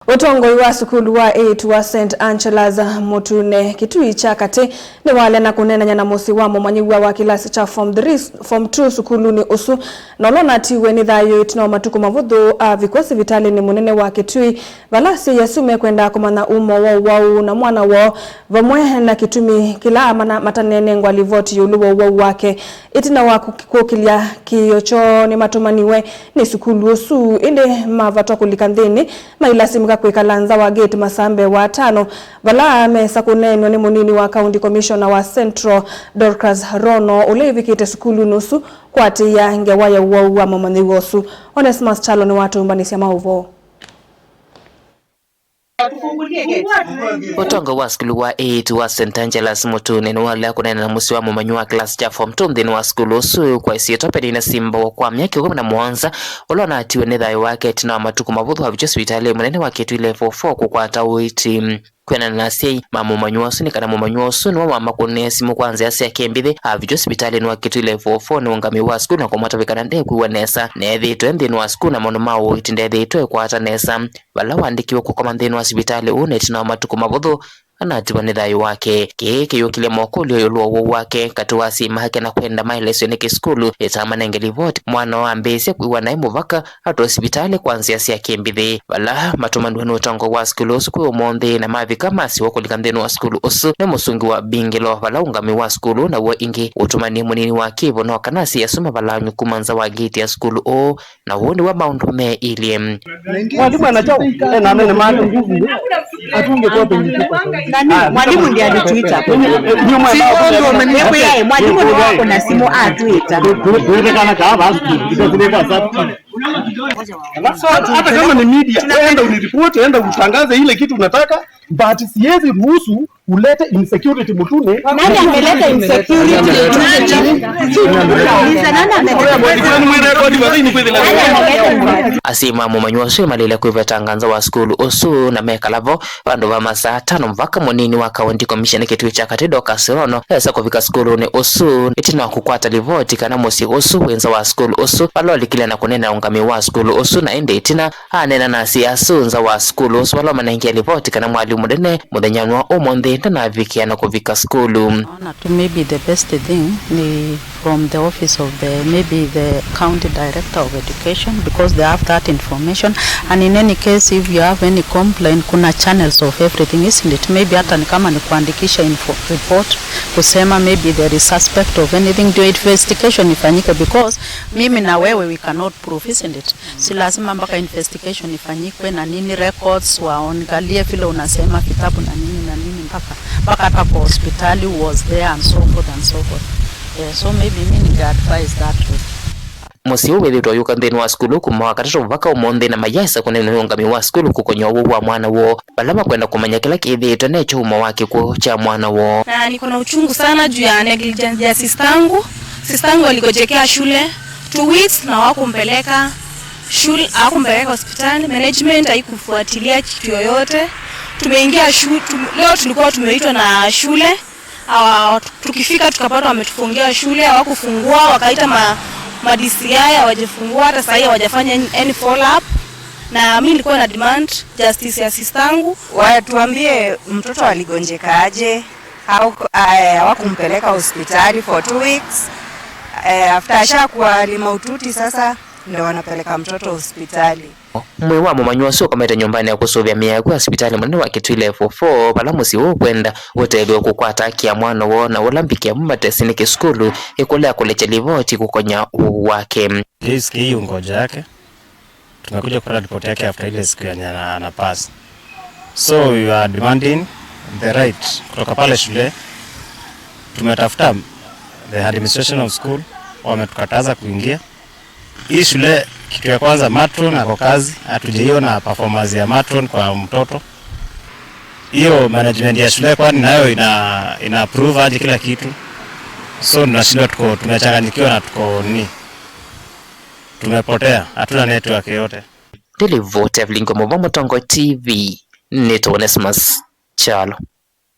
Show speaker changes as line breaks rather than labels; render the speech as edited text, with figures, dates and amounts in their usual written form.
Utongoi wa sukulu wa eitu wa St. Angela's mutuni Kitui cha kati niwalea na kuneenania na musyi wa mumanyiwa wa kilasi cha form 2 sukuluni usu na unatiiwe ni Thayu itina matuku mavuthu avikwa sivitalini munene wa Kitui vala ya mekwendaa kumanya wa uwau na mwana wao vamwe na kitumi kila matanene ngwali voti yulu wa uwau wake itina wa kukilia kiyocho ni matumaniwe ni sukulu usu inde mavuthu kulikanthini mailasi kwekalanza wa gate masambe wa 5 vala mesa kuneenwa ni munini wa county commissioner wa Central Dorcas Rono ulevikite sukulu nusu kwati ya ngewaya uwau wa mumanyiwa usu Onesmus Chalo ni watu mbanisia mauvo.
Utongoi wa sukulu wa eitu wa St. Angela's mutuni niwalea kuneenania na musyi wa mumanyiwa kilasi cha form 2 nthini wa sukulu usu kwa isietopeni na simbo kwa miaka 17 unatiiwe ni Thayu wake itina matuku mavuthu avikwa Sivitali munene wa Kitui level 4 kukwata uiti kwena na Asyai mumanyiwa usu ni kana mumanyiwa usu ni wama kunea simu kwanza Asyai kembithi avikwa Sivitali wa Kitui level 4 ni ungami wa sukulu na kumata vikana nde kuiwa nesa neethitwe nthini wa sukulu na maundu ma uiti ndeethitwe kwata nesa vala wandikiwe kukoma nthini wa Sivitali une itina matuku mavuthu anatiiwe ni Thayu wake kiyukile mokulio yulu uwau wake kati wa sima hake na kwenda Uelesyo ni kisukulu itamana livoti mwana wa mbesi kuiwa na muvaka atu Sivitali kwanza Asyai kembithi vala matumandu ni Utongoi wa sukulu usu kuiwa monthi na mavika masi wakulika nthini wa sukulu usu ni musungi wa bingilo vala ungami wa sukulu na uwa ingi utumani munini wa kivu no kanasi yasuma vala nyukumanza wa gate ya sukulu o na huoni wa maundu me ilie
mwalimu anachao na mene maana nguvu atunge kwa penjituko
mwalimu ndiye alituita mwalimu ndio wako na simu atuita
tuwezekana kama hata kama ni media enda uniripoti enda utangaze ile kitu unataka but siwezi ruhusu ulete insecurity mutuni.
Nani ameleta insecurity?
Asima mumanyiwa usu Malea kuiva tanganza wa sukulu usu na mekalavo vandu va masaa 5 mvaka munini wa county commissioner Kitui cha kati Dorcas Rono esa kufika sukuluni usu itina kukwata livoti kana musyi usu wenza wa sukulu usu valolikile na kunena ungami wa sukulu usu na inde itina anena na siasu nza wa sukulu usu valo manengia livoti kana mwalimu munene muthenyanwa umonthi na avikia na kuvika skulu.
Maybe the best thing ni from the office of the county director of education because they have that information, and in any case if you have any complaint kuna channels of everything, isn't it? Maybe hata ni kama ni kuandikisha report kusema maybe there is suspect of anything, do investigation ifanyike because mimi na wewe we cannot prove, isn't it? Si lazima mpaka investigation ifanyike na nini records waangalie vile unasema kitabu na nini mpaka hata kwa hospitali was there and so forth and so forth. Yeah, so maybe mimi ninge advise that way.
Musyi uwethitwa yuka nthini wa sukulu kuma wakatatu mvaka umonthi na mayasa kunena ungami wa sukulu kukonya uwau wa mwana wo vala makwenda kumanya kila kithitwe necho uma wake ku cha mwana wo.
Na niko na uchungu sana juu ya negligence ya sistangu alikojekea shule 2 weeks na hawakumpeleka shule, hawakumpeleka hospitali, management haikufuatilia kitu yoyote. Tumeingia shule leo, tulikuwa tumeitwa na shule tukifika tukapata wametufungia shule, hawakufungua, wakaita DCI hawajafungua, hata sasa hawajafanya any follow up. Na mimi nilikuwa na demand justice ya sistangu,
watuambie mtoto aligonjeka aje, hawakumpeleka hospitali for 2 weeks. After ashakuwa limaututi sasa ndio wanapeleka mtoto hospitali.
Mwe wa mumanyiwa usu kameta nyumbani ya kusuvya miaku hospitali munene wa Kitui level 4 vala musyi kwenda utelwe kukwata haki ya mwana wo na ulambikia mumatesini kisukulu ikulea kulecha livoti kukonya wake.
Hii ungoja yake tumekuja kupata report yake after ile siku ya anapass, so we are demanding the right kutoka pale shule. Tumetafuta the administration of school, wametukataza kuingia hii shule. Kitu ya kwanza matron ako kazi, hatujaiona performance ya matron kwa mtoto. Hiyo management ya shule kwani nayo ina approve aje kila kitu, so tunashindwa, tumechanganyikiwa na tumepotea, hatuna network yote.
Televote Avlingo Utongoi TV ni Onesmus Chalo.